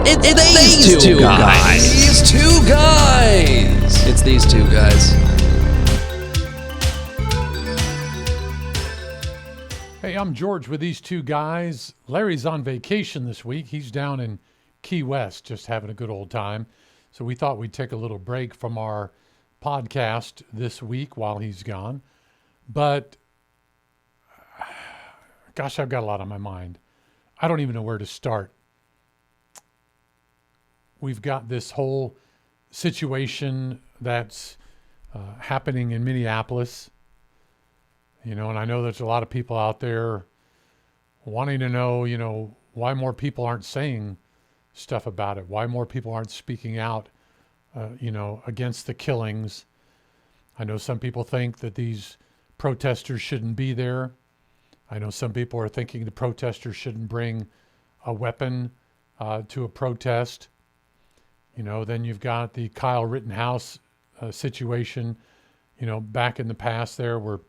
It's these two guys. These two guys. It's these two guys. Hey, I'm George with these two guys. Larry's on vacation this week. He's down in Key West just having a good old time. So we thought we'd take a little break from our podcast this week while he's gone. But gosh, I've got a lot on my mind. I don't even know where to start. We've got this whole situation that's happening in Minneapolis. You know, and I know there's a lot of people out there wanting to know, why more people aren't saying stuff about it, why more people aren't speaking out, against the killings. I know some people think that these protesters shouldn't be there. I know some people are thinking the protesters shouldn't bring a weapon to a protest. Then you've got the Kyle Rittenhouse situation, back in the past there where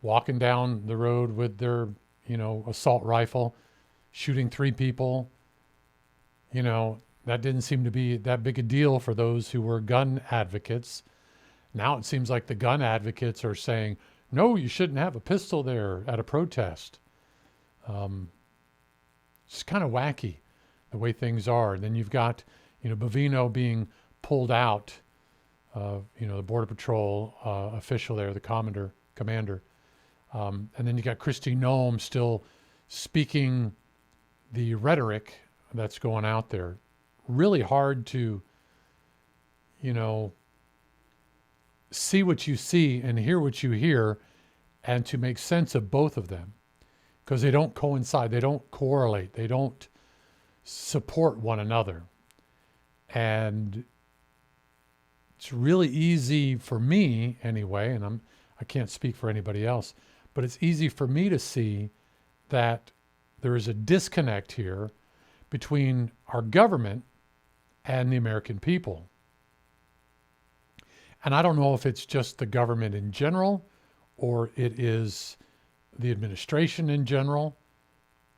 walking down the road with their, assault rifle, shooting 3 people. That didn't seem to be that big a deal for those who were gun advocates. Now it seems like the gun advocates are saying, no, you shouldn't have a pistol there at a protest. It's kind of wacky the way things are. And then you've got, Bovino being pulled out, the Border Patrol official there, the commander. And then you got Kristi Noem still speaking the rhetoric that's going out there. Really hard to, see what you see and hear what you hear and to make sense of both of them because they don't coincide. They don't correlate. They don't support one another. And it's really easy for me anyway, and I can't speak for anybody else, but it's easy for me to see that there is a disconnect here between our government and the American people. And I don't know if it's just the government in general, or it is the administration in general,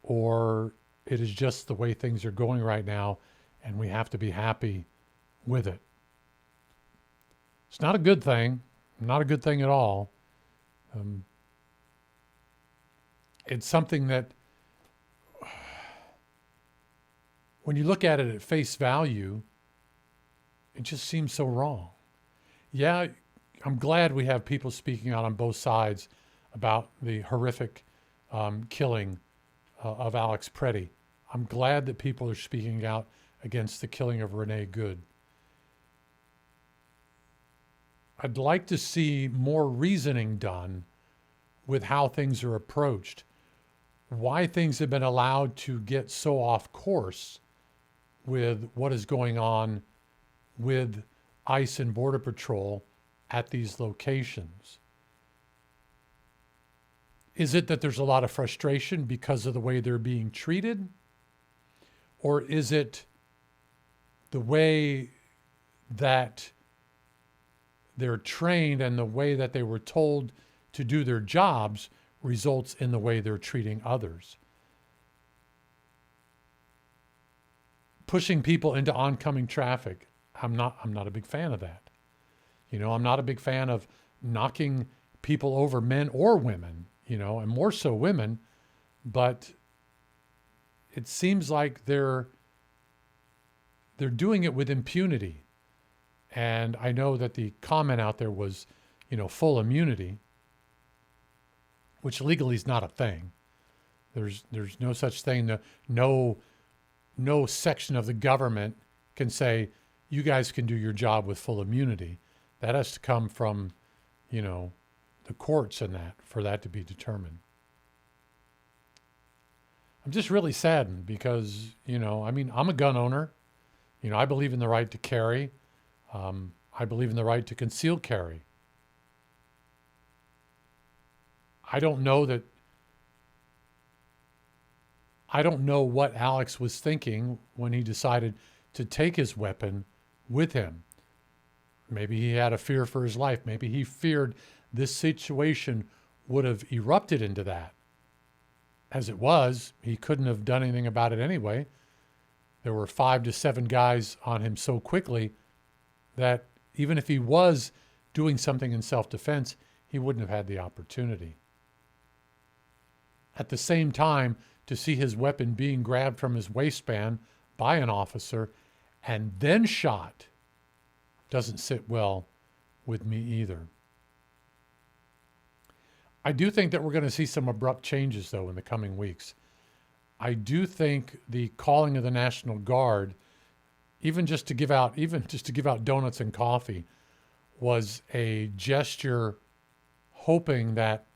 or it is just the way things are going right now, and we have to be happy with it. It's not a good thing, not a good thing at all. It's something that when you look at it at face value, it just seems so wrong. Yeah, I'm glad we have people speaking out on both sides about the horrific killing of Alex Preddy. I'm glad that people are speaking out against the killing of Renee Good. I'd like to see more reasoning done with how things are approached, why things have been allowed to get so off course with what is going on with ICE and Border Patrol at these locations. Is it that there's a lot of frustration because of the way they're being treated? Or is it the way that they're trained and the way that they were told to do their jobs results in the way they're treating others? Pushing people into oncoming traffic. I'm not a big fan of that. I'm not a big fan of knocking people over, men or women, and more so women, but it seems like they're doing it with impunity. And I know that the comment out there was, full immunity, which legally is not a thing. There's no such thing. No section of the government can say, you guys can do your job with full immunity. That has to come from, the courts and that, for that to be determined. I'm just really saddened because, I'm a gun owner. I believe in the right to carry. I believe in the right to conceal carry. I don't know what Alex was thinking when he decided to take his weapon with him. Maybe he had a fear for his life. Maybe he feared this situation would have erupted into that. As it was, he couldn't have done anything about it anyway. there were 5 to 7 guys on him so quickly that even if he was doing something in self-defense, he wouldn't have had the opportunity. At the same time, to see his weapon being grabbed from his waistband by an officer and then shot doesn't sit well with me either. I do think that we're going to see some abrupt changes, though, in the coming weeks. I do think the calling of the National Guard, even just to give out donuts and coffee, was a gesture hoping that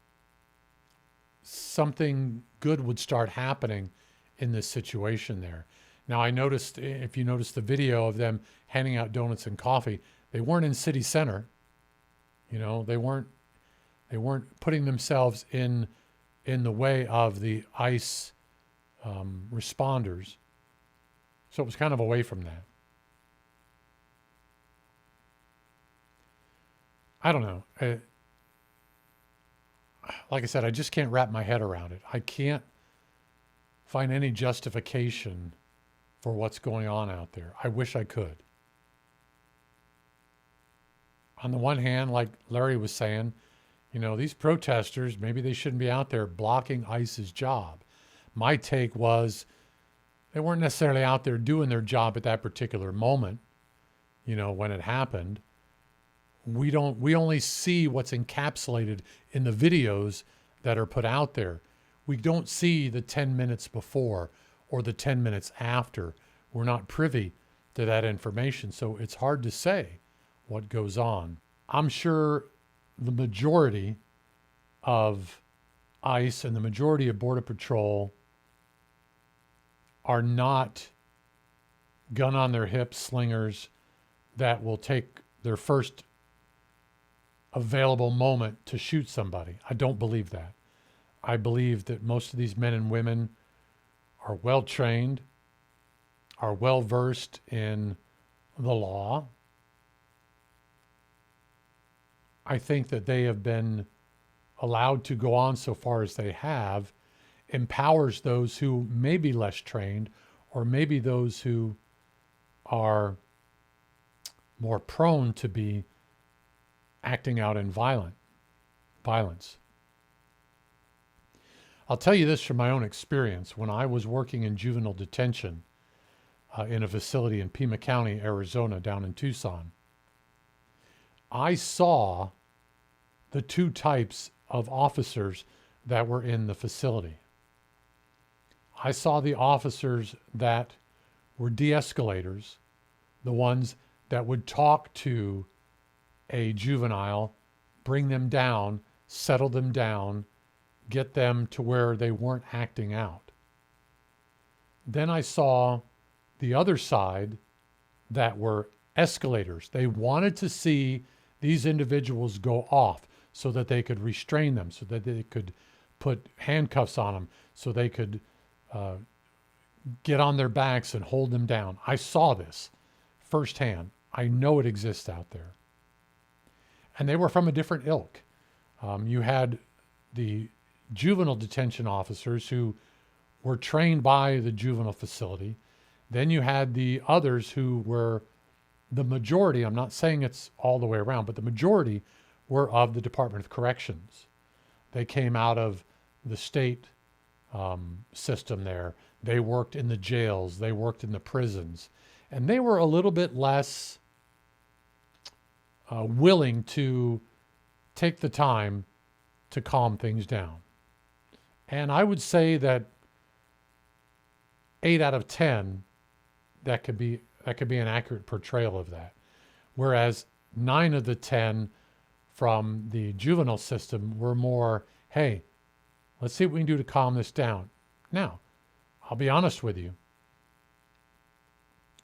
something good would start happening in this situation there. Now, I noticed, if you noticed the video of them handing out donuts and coffee, they weren't in city center. You know, they weren't putting themselves in the way of the ICE responders. So it was kind of away from that. I don't know. Like I said, I just can't wrap my head around it. I can't find any justification for what's going on out there. I wish I could. On the one hand, like Larry was saying, you know, these protesters, maybe they shouldn't be out there blocking ICE's job. My take was they weren't necessarily out there doing their job at that particular moment, you know, when it happened. We only see what's encapsulated in the videos that are put out there. We don't see the 10 minutes before or the 10 minutes after. We're not privy to that information, so it's hard to say what goes on. I'm sure the majority of ICE and the majority of Border Patrol are not gun on their hip slingers that will take their first available moment to shoot somebody. I don't believe that. I believe that most of these men and women are well trained, are well versed in the law. I think that they have been allowed to go on so far as they have, empowers those who may be less trained, or maybe those who are more prone to be acting out in violence. I'll tell you this from my own experience. When I was working in juvenile detention in a facility in Pima County, Arizona, down in Tucson, I saw the two types of officers that were in the facility. I saw the officers that were de-escalators, the ones that would talk to a juvenile, bring them down, settle them down, get them to where they weren't acting out. Then I saw the other side that were escalators. They wanted to see these individuals go off so that they could restrain them, so that they could put handcuffs on them, so they could get on their backs and hold them down. I saw this firsthand. I know it exists out there. And they were from a different ilk. You had the juvenile detention officers who were trained by the juvenile facility. Then you had the others who were the majority. I'm not saying it's all the way around, but the majority were of the Department of Corrections. They came out of the state system there. They worked in the jails. They worked in the prisons. And they were a little bit less willing to take the time to calm things down. And I would say that 8 out of 10, that could be an accurate portrayal of that. Whereas 9 of the 10 from the juvenile system were more, hey, let's see what we can do to calm this down. Now, I'll be honest with you.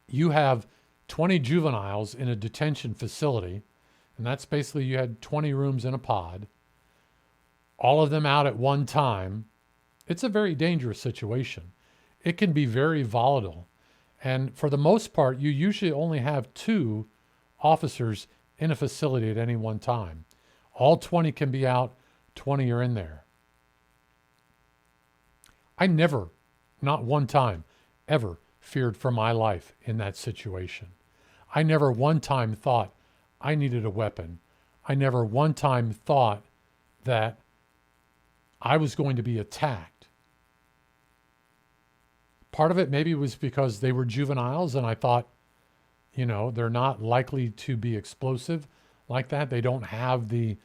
You have 20 juveniles in a detention facility, and that's basically you had 20 rooms in a pod, all of them out at one time. It's a very dangerous situation. It can be very volatile. And for the most part, you usually only have 2 officers in a facility at any one time. All 20 can be out, 20 are in there. I never, not one time, ever feared for my life in that situation. I never one time thought I needed a weapon. I never one time thought that I was going to be attacked. Part of it maybe was because they were juveniles and I thought, they're not likely to be explosive like that. They don't have the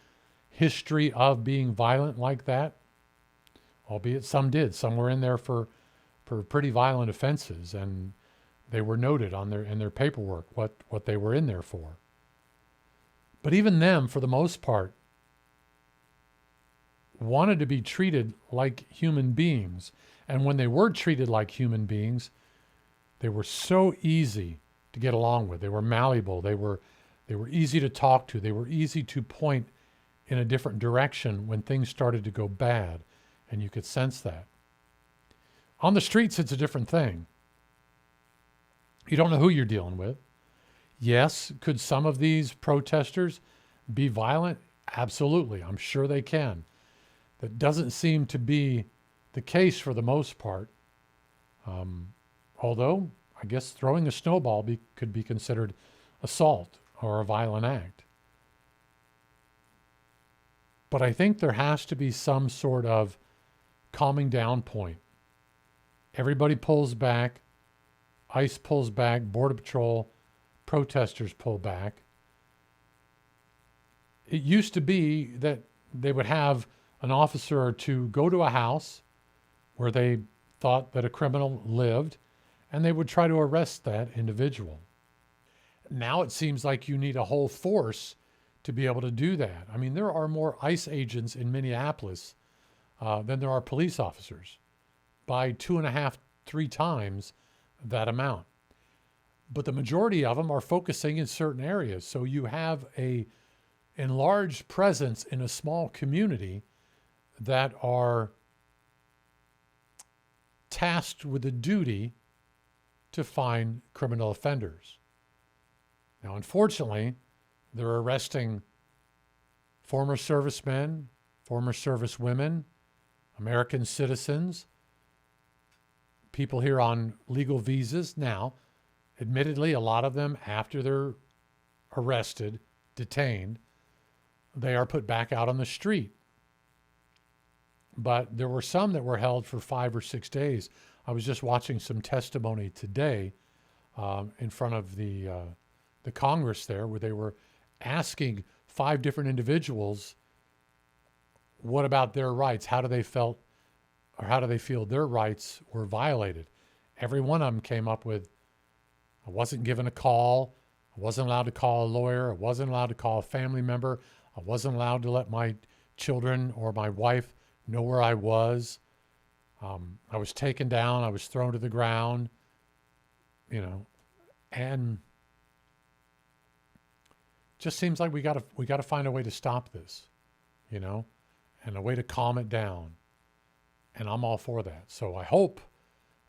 history of being violent like that, albeit some did. Some were in there for pretty violent offenses, and they were noted in their paperwork what they were in there for. But even them, for the most part, wanted to be treated like human beings. And when they were treated like human beings, they were so easy to get along with. They were malleable. They were easy to talk to. They were easy to point in a different direction when things started to go bad, and you could sense that. On the streets, it's a different thing. You don't know who you're dealing with. Yes, could some of these protesters be violent? Absolutely. I'm sure they can. That doesn't seem to be the case for the most part. Although, I guess throwing a snowball could be considered assault or a violent act. But I think there has to be some sort of calming down point. Everybody pulls back. ICE pulls back. Border Patrol, protesters pull back. It used to be that they would have an officer or two go to a house where they thought that a criminal lived, and they would try to arrest that individual. Now it seems like you need a whole force to be able to do that. I mean, there are more ICE agents in Minneapolis than there are police officers, by 2.5, 3 times that amount. But the majority of them are focusing in certain areas. So you have a enlarged presence in a small community that are tasked with the duty to find criminal offenders. Now, unfortunately, they're arresting former servicemen, former servicewomen, American citizens, people here on legal visas. Now, admittedly, a lot of them, after they're arrested, detained, they are put back out on the street. But there were some that were held for 5 or 6 days. I was just watching some testimony today in front of the Congress there, where they were asking 5 different individuals, what about their rights? How do they feel their rights were violated? Every one of them came up with, I wasn't given a call. I wasn't allowed to call a lawyer. I wasn't allowed to call a family member. I wasn't allowed to let my children or my wife know where I was. I was taken down. I was thrown to the ground, and just seems like we got to find a way to stop this, and a way to calm it down. And I'm all for that. So I hope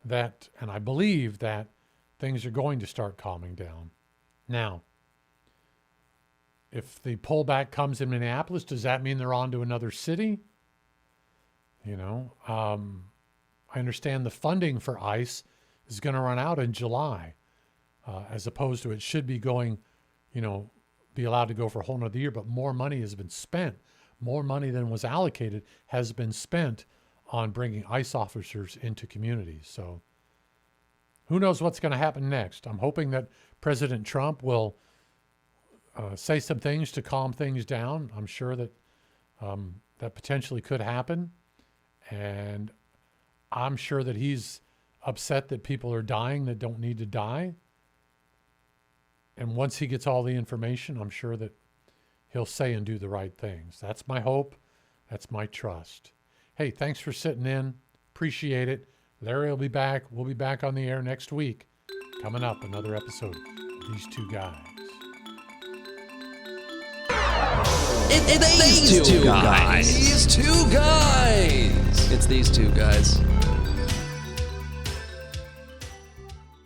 that, and I believe that things are going to start calming down. Now, if the pullback comes in Minneapolis, does that mean they're on to another city? I understand the funding for ICE is going to run out in July, as opposed to it should be going, be allowed to go for a whole nother year, but more money has been spent. More money than was allocated has been spent on bringing ICE officers into communities. So who knows what's going to happen next? I'm hoping that President Trump will say some things to calm things down. I'm sure that that potentially could happen. And I'm sure that he's upset that people are dying that don't need to die. And once he gets all the information, I'm sure that he'll say and do the right things. That's my hope. That's my trust. Hey, thanks for sitting in. Appreciate it. Larry will be back. We'll be back on the air next week. Coming up, another episode of These Two Guys. It's these two guys. These two guys. It's these two guys.